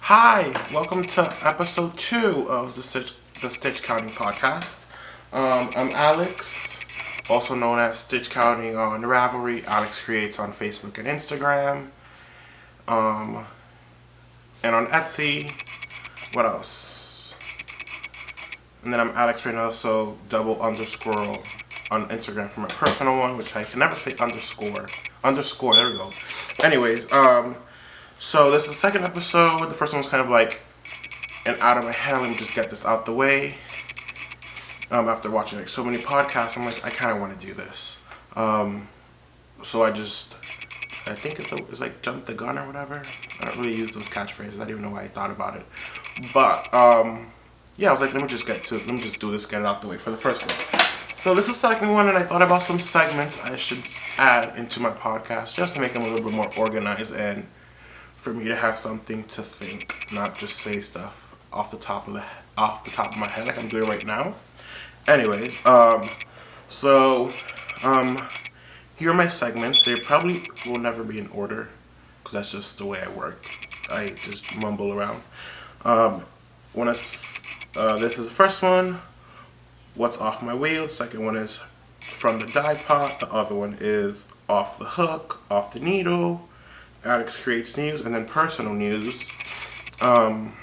Hi, welcome to episode 2 of the Stitch Counting podcast. I'm Alex, also known as Stitch Counting on Ravelry. Alex creates on Facebook and Instagram, and on Etsy. What else? And then I'm Alex Reynoso, so double underscore on Instagram for my personal one, which I can never say underscore. Underscore, there we go. Anyways, so this is the second episode. The first one was kind of like an out of my head. Let me just get this out the way. After watching like so many podcasts, I'm like, I kind of want to do this. So I think it's like jump the gun or whatever. I don't really use those catchphrases. I don't even know why I thought about it. But yeah, I was like, let me just do this, get it out the way for the first one. So this is the second one, and I thought about some segments I should add into my podcast just to make them a little bit more organized and for me to have something to think, not just say stuff off the top of my head like I'm doing right now. Anyways, here are my segments. They probably will never be in order because that's just the way I work. I just mumble around. This is the first one. What's off my wheel? The second one is from the die pot. The other one is off the hook, off the needle. Alex creates news, and then personal news. And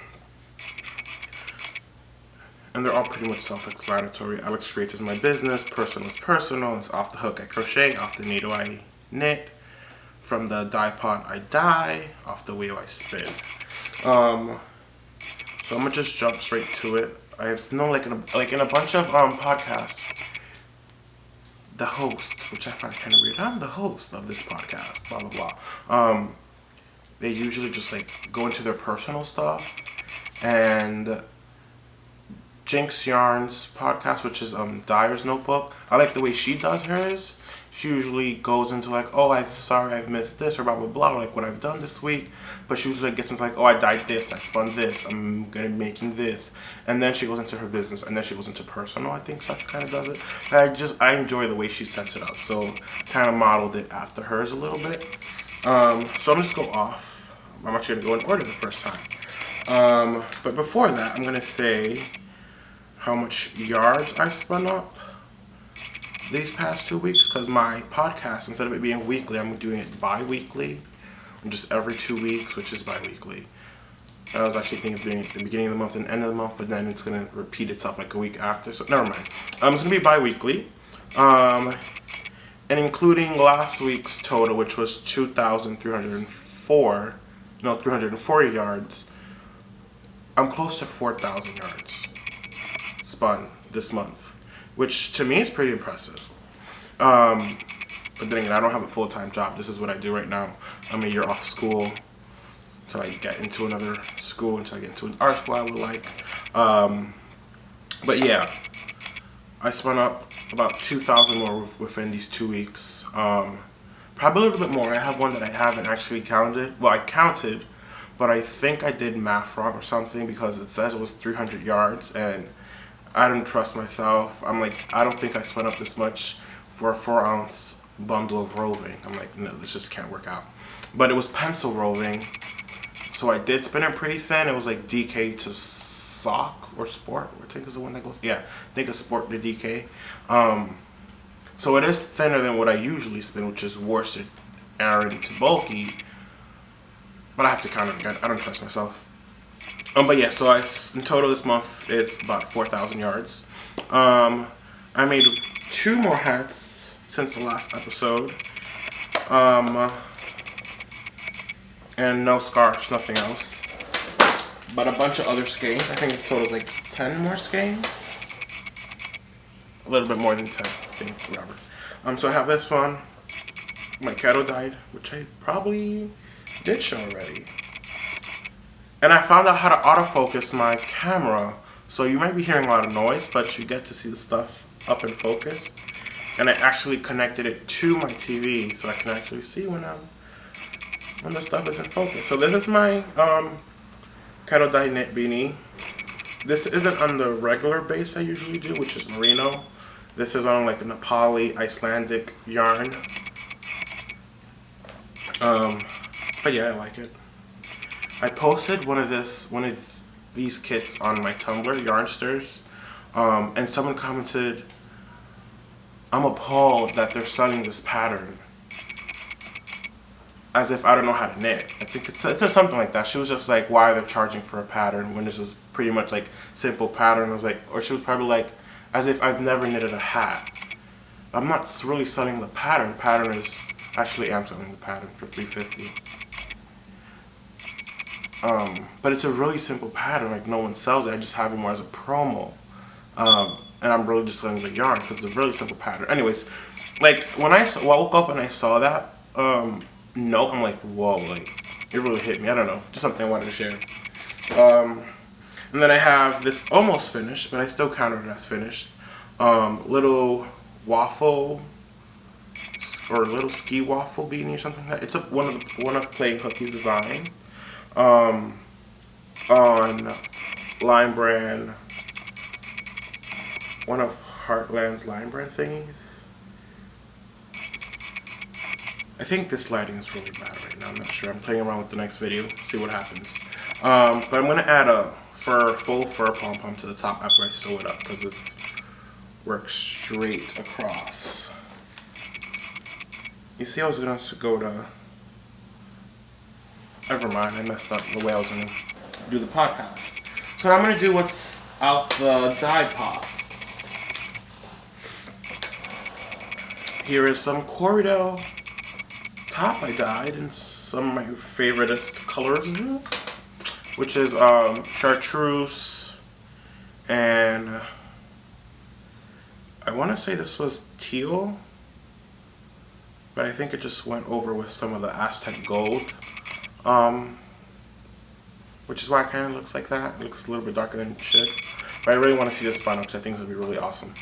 they're all pretty much self-explanatory. Alex creates is my business. Personal is personal. It's off the hook I crochet. Off the needle I knit. From the die pot I dye. Off the wheel I spin. So I'm gonna just jump straight to it. I've known in a bunch of podcasts, the host, which I find kind of weird. I'm the host of this podcast. Blah blah blah. They usually just like go into their personal stuff, and Jinx Yarn's podcast, which is Dyer's Notebook. I like the way she does hers. She usually goes into like, oh, I'm sorry I've missed this or blah blah blah, or like what I've done this week. But she usually gets into like, oh, I dyed this, I spun this, I'm gonna be making this, and then she goes into her business, and then she goes into personal. I think so. She kind of does it. I enjoy the way she sets it up. So kind of modeled it after hers a little bit. So I'm just go off. I'm actually gonna go in order the first time. But before that, I'm gonna say how much yards I spun up these past 2 weeks, because my podcast, instead of it being weekly, I'm doing it bi-weekly. Just every 2 weeks, which is bi-weekly. I was actually thinking of doing it at the beginning of the month and end of the month, but then it's going to repeat itself like a week after, so never mind. It's going to be bi-weekly. And including last week's total, which was 340 yards, I'm close to 4,000 yards spun this month, which to me is pretty impressive. But then again, I don't have a full-time job. This is what I do right now. I'm a year off school until I get into another school, until I get into an art school I would like. But yeah, I spun up about 2,000 more within these 2 weeks. Probably a little bit more. I have one that I haven't actually counted. Well, I counted, but I think I did math wrong or something because it says it was 300 yards, and I didn't trust myself. I'm like, I don't think I spun up this much for a 4-ounce bundle of roving. I'm like, no, this just can't work out. But it was pencil roving, so I did spin it pretty thin. It was like DK to sock or sport. I think is the one that goes. Yeah, I think it's sport to DK. So it is thinner than what I usually spin, which is worsted Aran to bulky. But I have to count it again. I don't trust myself. But yeah, so in total this month it's about 4,000 yards. I made 2 more hats since the last episode. And no scarves, nothing else. But a bunch of other skeins. I think the total is like 10 more skeins. A little bit more than 10, I think, whatever. So I have this one, my kettle dyed, which I probably did show already. And I found out how to autofocus my camera. So you might be hearing a lot of noise, but you get to see the stuff up in focus. And I actually connected it to my TV so I can actually see when the stuff is in focus. So this is my kettle dye knit beanie. This isn't on the regular base I usually do, which is merino. This is on like a Nepali Icelandic yarn. But yeah, I like it. I posted one of these kits on my Tumblr, Yarnsters, and someone commented, "I'm appalled that they're selling this pattern as if I don't know how to knit." I think it's something like that. She was just like, "Why are they charging for a pattern when this is pretty much like simple pattern?" I was like, or she was probably like, "As if I've never knitted a hat." I'm not really selling the pattern. Pattern is actually I'm selling the pattern for $3.50. But it's a really simple pattern. Like no one sells it. I just have it more as a promo. And I'm really just selling the yarn because it's a really simple pattern. Anyways, like when I woke up and I saw that note, I'm like, whoa, like it really hit me. I don't know, just something I wanted to share. And then I have this almost finished, but I still counted it as finished. Little waffle or little ski waffle beanie or something like that. It's one of Plain Cookie's design. On Line Brand, one of Heartland's Line Brand thingies. I think this lighting is really bad right now. I'm not sure. I'm playing around with the next video. See what happens. But I'm gonna add a full fur pom pom to the top after I sew it up because it works straight across. You see, I was gonna go to. Never mind. I messed up the way I was gonna do the podcast. So I'm gonna do what's out the dye pot. Here is some Corridor top I dyed in some of my favoriteest colors, which is chartreuse, and I want to say this was teal, but I think it just went over with some of the Aztec gold, which is why it kind of looks like that. It looks a little bit darker than it should, but I really want to see this final because I think it's going to be really awesome.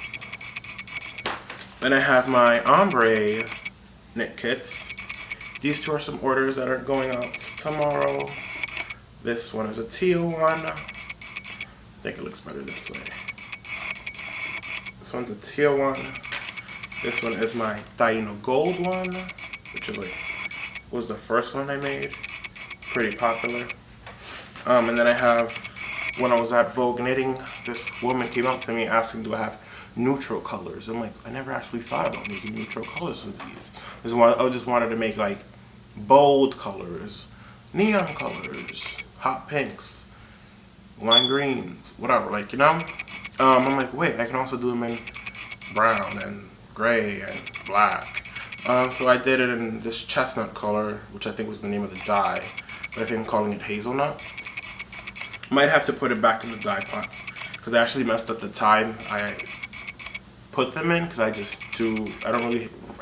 Then I have my ombre knit kits. These two are some orders that are going out tomorrow. This one is a teal one. I think it looks better this way. This one's a teal one. This one is my Taino gold one, which is was the first one I made. Pretty popular. And then I have, when I was at Vogue Knitting, this woman came up to me asking, do I have neutral colors? I'm like, I never actually thought about making neutral colors with these. I just wanted to make like bold colors, neon colors, hot pinks, lime greens, whatever, like, you know? I'm like, wait, I can also do them in brown and gray and black. So I did it in this chestnut color, which I think was the name of the dye, but I think I'm calling it hazelnut. Might have to put it back in the dye pot because I actually messed up the time I put them in because I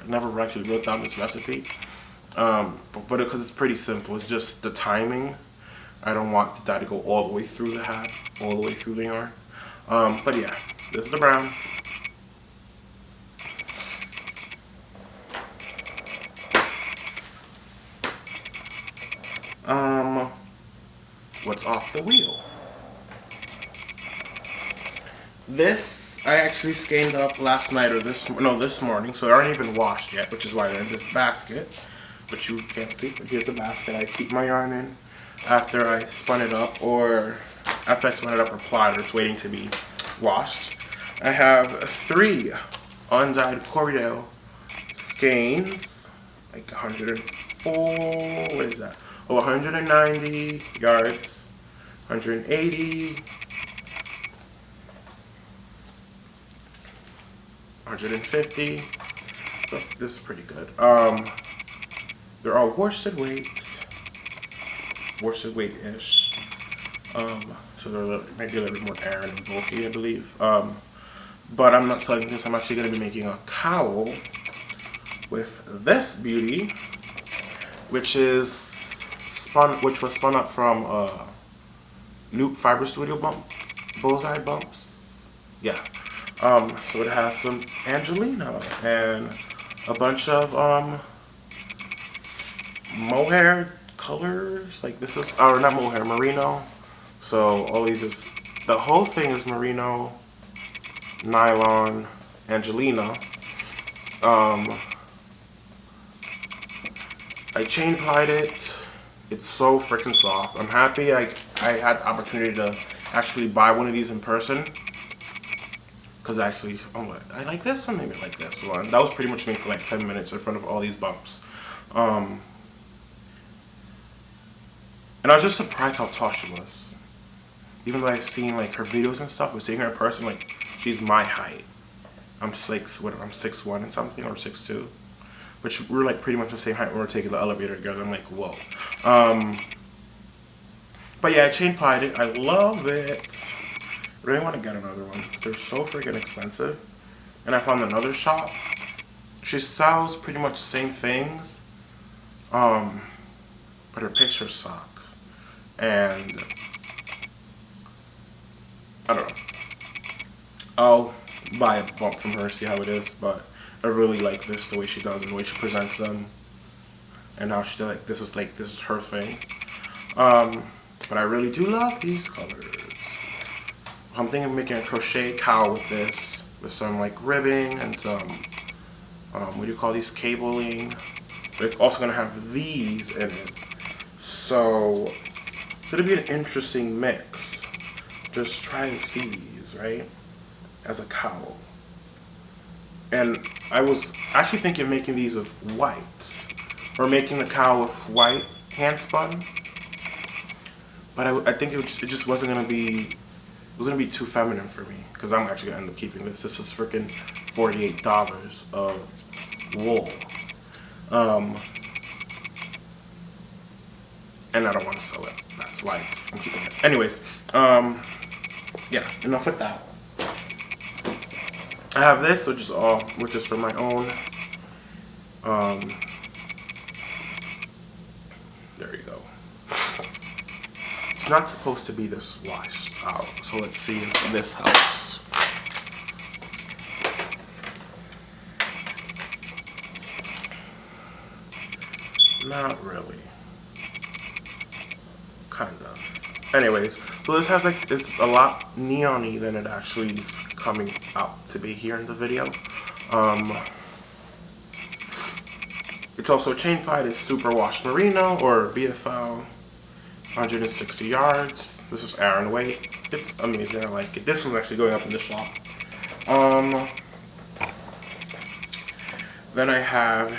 never actually wrote down this recipe. But because it's pretty simple, it's just the timing. I don't want the dye to go all the way through the hat, all the way through the yarn. But yeah, this is the brown. What's off the wheel? This I actually skeined up last night or this morning, so they aren't even washed yet, which is why they're in this basket, which you can't see. But here's the basket I keep my yarn in after I spun it up, or after I spun it up or plied, or it's waiting to be washed. I have 3 undyed Corridor skeins, like 104. What is that? Oh, 190 yards, 180, 150. So this is pretty good. They're all worsted weights, worsted weight-ish. So they're maybe a little bit more airy and bulky, I believe. But I'm not selling this. I'm actually going to be making a cowl with this beauty, which was spun up from Loop Fiber Studio Bullseye Bumps. Yeah. So it has some Angelina and a bunch of mohair colors. Like this is, or not mohair, merino. So all these the whole thing is merino, nylon, Angelina. I chain plied it It's so freaking soft. I'm happy I had the opportunity to actually buy one of these in person. Because actually, I like this one, maybe I like this one. That was pretty much me for like 10 minutes in front of all these bumps. And I was just surprised how tall she was. Even though I've seen like her videos and stuff, but seeing her in person, like, she's my height. I'm 6'1" and something, or 6'2". But we're like pretty much the same height when we're taking the elevator together. I'm like, whoa. But yeah, I chain plied it. I love it. Really want to get another one. They're so freaking expensive. And I found another shop. She sells pretty much the same things. But her pictures suck. And I don't know. I'll buy a bump from her, see how it is, but I really like this, the way she does it, the way she presents them, and how she does, like, this is her thing. But I really do love these colors. I'm thinking of making a crochet cowl with this, with some like ribbing and some, what do you call these, cabling. But it's also gonna have these in it, so it's gonna be an interesting mix. Just try to see these, right, as a cowl. And I was actually thinking of making these with white, or making the cowl with white hand spun. But I think it just wasn't gonna be. It was gonna be too feminine for me, because I'm actually gonna end up keeping this. This was freaking $48 of wool, and I don't want to sell it. That's why I'm keeping it. Anyways, yeah. Enough with that one. I have this, which is for my own. There you go. It's not supposed to be this washed out, so let's see if this helps. Not really. Kinda. Anyways, so this has like, it's a lot neon-y than it actually is coming out to be here in the video. It's also chain plied. It's super wash merino or BFL, 160 yards. This is Aran weight. It's amazing. I like it. This one's actually going up in the shop. Then I have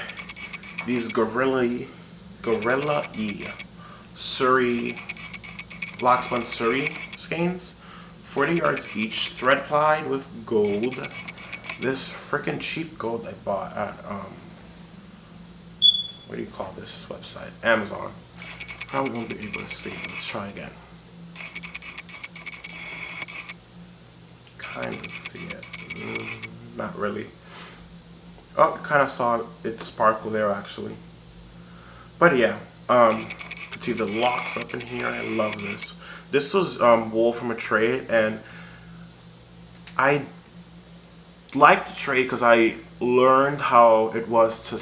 these Gorilla-y Surrey Lockspun Surrey skeins, 40 yards each, thread plied with gold. This freaking cheap gold I bought at what do you call this website? Amazon. Probably won't be able to see. Let's try again. Kind of see it. Not really. Oh, kind of saw it sparkle there actually. But yeah, you can see the locks up in here. I love this. This was wool from a trade, and I liked the trade because I learned how it was to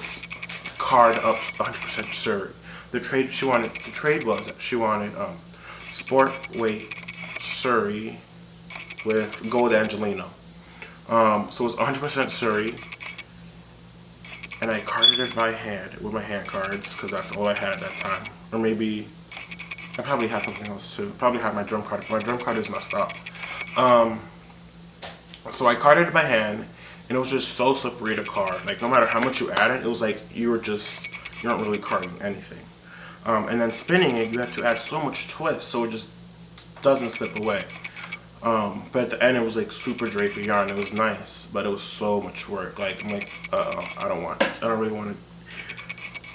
card up 100% Surrey. The trade was that she wanted sport weight Surrey with gold Angelino. So it was 100% Surrey, and I carded it by hand with my hand cards because that's all I had at that time. Or maybe I probably had something else too. Probably had my drum card. My drum card is messed up. So I carded it by hand, and it was just so slippery to card. Like, no matter how much you added, it was like you're not really carding anything. And then spinning it, you have to add so much twist so it just doesn't slip away. But at the end, it was like super drapey yarn. It was nice, but it was so much work. Like, I'm like, I don't really want to.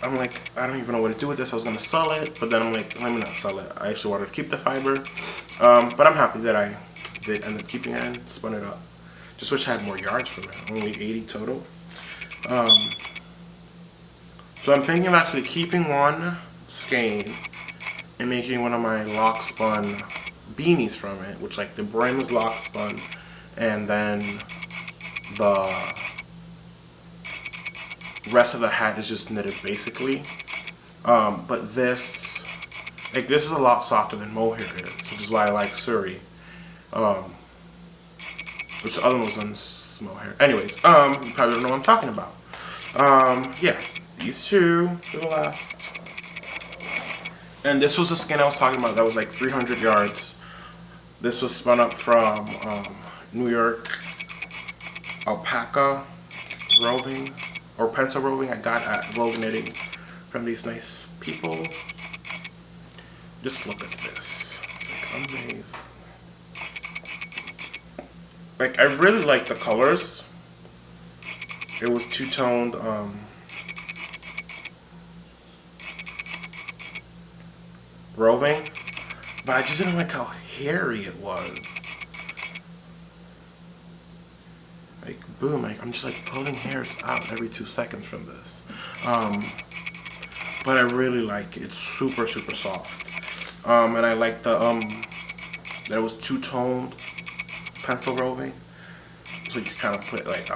I'm like, I don't even know what to do with this. I was going to sell it, but then I'm like, let me not sell it. I actually wanted to keep the fiber. But I'm happy that I did end up keeping it and spun it up. Just wish I had more yards from it. Only 80 total. So I'm thinking of actually keeping one skein and making one of my lock spun beanies from it, which like the brim is lock spun, and then the rest of the hat is just knitted basically. But this is a lot softer than mohair is, which is why I like Surrey. Which the other one was on mohair. Anyways, you probably don't know what I'm talking about. Yeah, these two for the last. And this was the skein I was talking about that was like 300 yards. This was spun up from New York alpaca roving or pencil roving I got at Vogue Knitting from these nice people. Just look at this. It's like amazing. Like, I really like the colors. It was two-toned roving, but I just didn't like how hairy it was. Like, boom, like, I'm just like pulling hairs out every 2 seconds from this. But I really like it. It's super, super soft. And I like the that it was two-toned pencil roving. So you kind of put like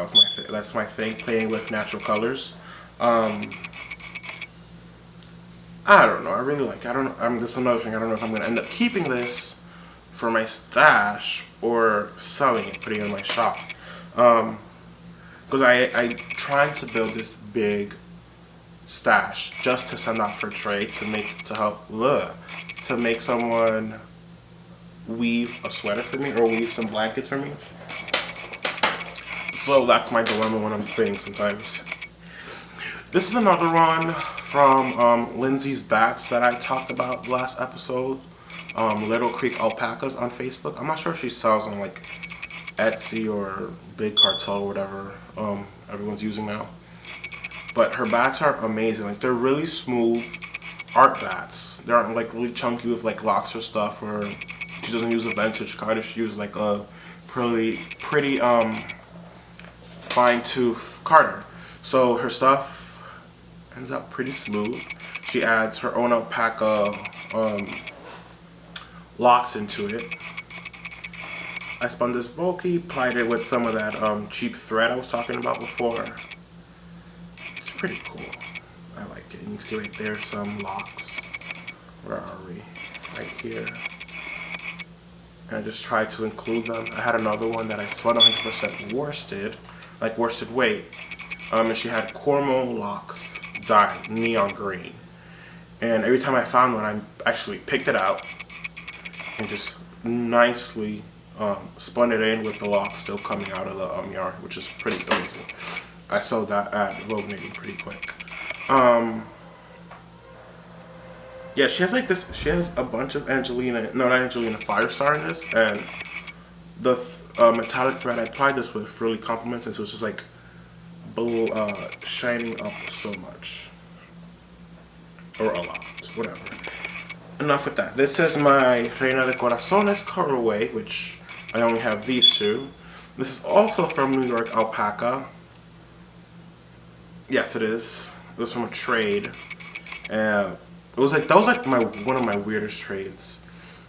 that's my thing, playing with natural colors. I don't know. I really like it. I don't know. This is another thing. I don't know if I'm going to end up keeping this for my stash or selling it, putting it in my shop. Because I tried to build this big stash just to send out for trade to make someone weave a sweater for me or weave some blankets for me. So that's my dilemma when I'm spinning sometimes. This is another one from Lindsay's Bats that I talked about last episode. Little Creek Alpacas on Facebook. I'm not sure if she sells on like Etsy or Big Cartel or whatever everyone's using now. But her bats are amazing. Like, they're really smooth art bats. They aren't like really chunky with like locks or stuff. Or she doesn't use a vintage card. She uses like a pretty fine tooth carder. So her stuff ends up pretty smooth. She adds her own alpaca locks into it. I spun this bulky, plied it with some of that cheap thread I was talking about before. It's pretty cool. I like it. And you can see right there some locks. Where are we? Right here. And I just tried to include them. I had another one that I spun 100% worsted, like worsted weight. And she had Cormo locks dyed neon green. And every time I found one, I actually picked it out and just nicely spun it in with the lock still coming out of the yarn, which is pretty amazing. I sold that at Vogue Knitting pretty quick. Yeah, she has like this. She has a bunch of Firestar in this, and the metallic thread I applied this with really complements it. So it's just like shining up so much, or a lot, whatever. Enough with that. This is my Reina de Corazones colorway, which I only have these two. This is also from New York Alpaca. Yes, it is. It was from a trade. That was like one of my weirdest trades.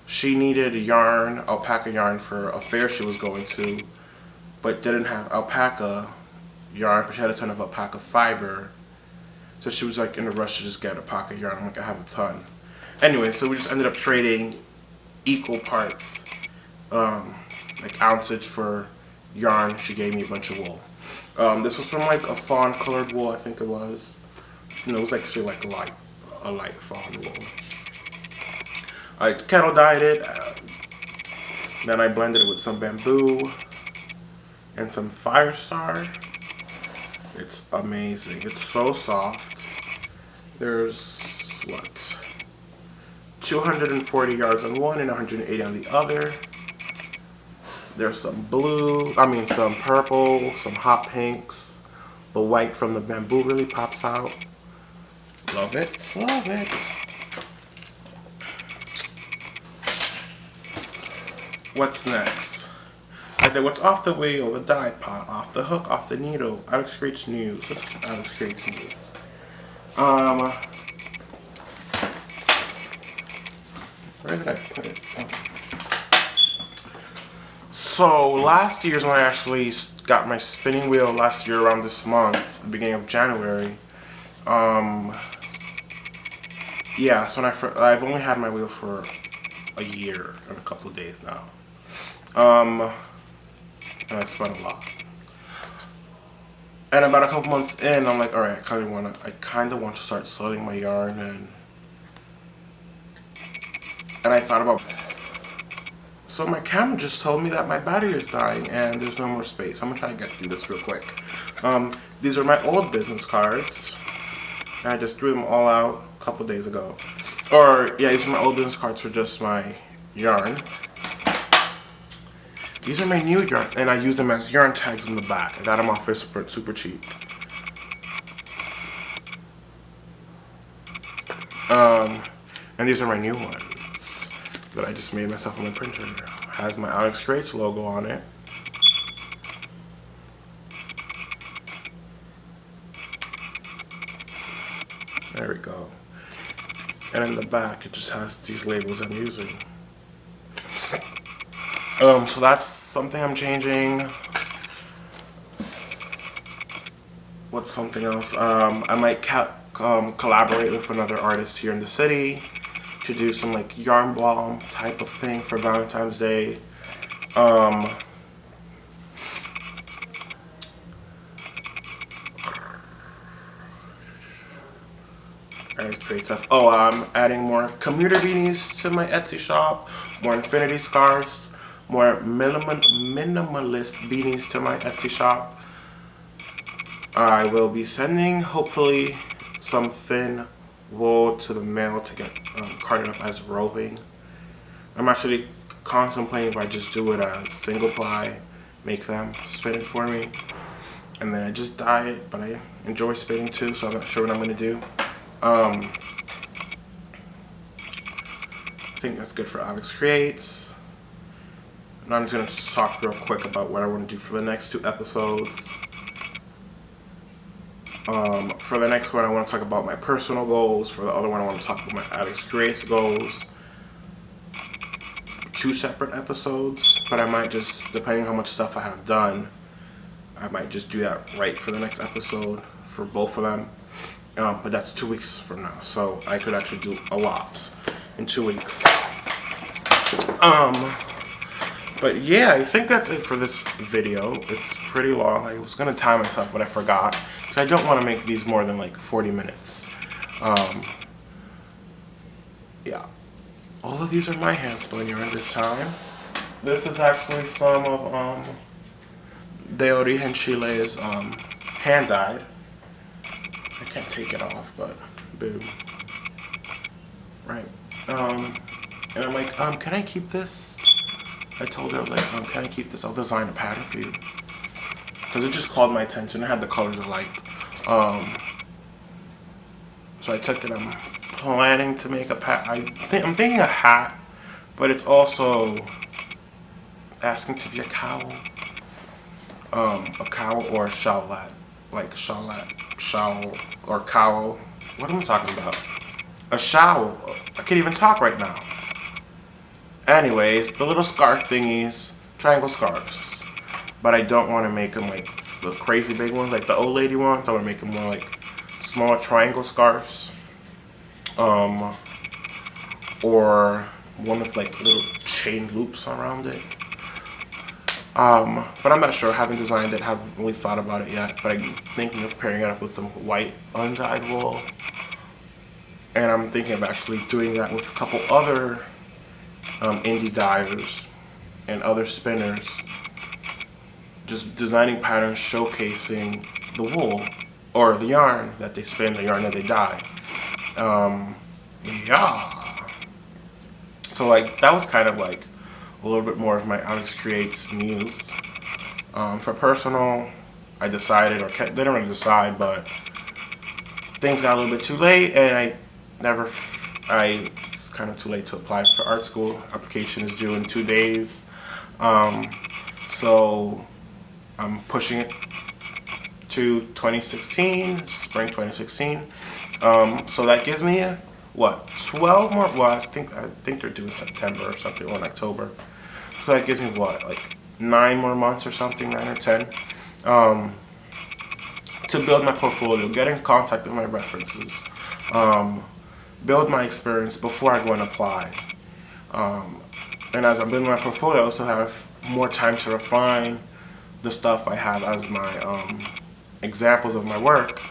She needed yarn, alpaca yarn, for a fair she was going to, but didn't have alpaca yarn, but she had a ton of alpaca fiber. So she was like in a rush to just get alpaca yarn. I'm like, I have a ton. Anyway, so we just ended up trading equal parts, like ounceage for yarn. She gave me a bunch of wool. This was from like a fawn colored wool, I think it was. You know, it was actually like a light fawn wool. I kettle dyed it. Then I blended it with some bamboo and some Firestar. It's amazing. It's so soft. There's what? 240 yards on one and 180 on the other. There's some some purple, some hot pinks. The white from the bamboo really pops out. Love it, love it. What's next? I did what's off the wheel, the dye pot, off the hook, off the needle. Alex creates news. This is Alex creates news. Where did I put it? So last year's when I actually got my spinning wheel last year around this month, the beginning of January. Yeah, so when I've only had my wheel for a year and a couple of days now. And I spun a lot. And about a couple months in, I'm like, all right, I kind of want to start slitting my yarn and and I thought about, so my camera just told me that my battery is dying and there's no more space. I'm gonna try to get through this real quick. These are my old business cards. I just threw them all out a couple days ago. Or, yeah, these are my old business cards for just my yarn. These are my new yarn, and I use them as yarn tags in the back. I got them off for super cheap. And these are my new ones that I just made myself on my printer. Has my Alex Creates logo on it. There we go. And in the back, it just has these labels I'm using. So that's something I'm changing. What's something else? I might collaborate with another artist here in the city to do some like yarn balm type of thing for Valentine's Day. Great stuff. Oh, I'm adding more commuter beanies to my Etsy shop, more infinity scarves, more minimalist beanies to my Etsy shop. I will be sending, hopefully, some thin wool to the mail to get carded up as roving. I'm actually contemplating if I just do it as single ply, make them spin it for me, and then I just dye it, but I enjoy spinning too, so I'm not sure what I'm going to do. I think that's good for Alex Creates. And I'm just going to talk real quick about what I want to do for the next 2 episodes. For the next one, I want to talk about my personal goals. For the other one, I want to talk about my Alex Creates goals. 2 separate episodes, but I might just, depending on how much stuff I have done, I might just do that right for the next episode for both of them. But that's 2 weeks from now, so I could actually do a lot in 2 weeks. But yeah, I think that's it for this video. It's pretty long. I was gonna time myself, but I forgot because I don't want to make these more than like 40 minutes. Yeah, all of these are my hand spun yarn this time. This is actually some of De Origen Chile's hand dyed. I can't take it off, but boom. Right. And I'm like, can I keep this? I told her, I was like, can I keep this? I'll design a pattern for you. Because it just called my attention. It had the colors I liked. So I took it. I'm planning to make a pattern. I'm thinking a hat, but it's also asking to be a cowl. A cowl or a shawlat. Like shawl or cowl. What am I talking about? A shawl. I can't even talk right now. Anyways, the little scarf thingies, triangle scarves. But I don't want to make them like the crazy big ones, like the old lady ones. I want to make them more like small triangle scarves. Or one with like little chain loops around it. But I'm not sure. I haven't designed it, haven't really thought about it yet. But I'm thinking of pairing it up with some white undyed wool. And I'm thinking of actually doing that with a couple other indie dyers and other spinners. Just designing patterns showcasing the wool or the yarn that they spin, the yarn that they dye. Yeah. So like that was kind of like a little bit more of my Alex Creates muse. For personal, I decided, or didn't really decide, but things got a little bit too late, and it's kind of too late to apply for art school. Application is due in 2 days. So I'm pushing it to 2016, spring 2016. So that gives me, what, 12 more, well, I think they're due in September or something, or in October. So that gives me, what, like 9 more months or something, 9 or 10, to build my portfolio, get in contact with my references, build my experience before I go and apply. And as I'm building my portfolio, I also have more time to refine the stuff I have as my examples of my work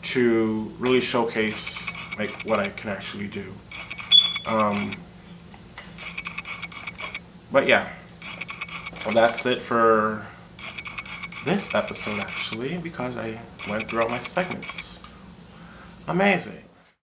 to really showcase like what I can actually do. But yeah, well, that's it for this episode actually, because I went through all my segments. Amazing.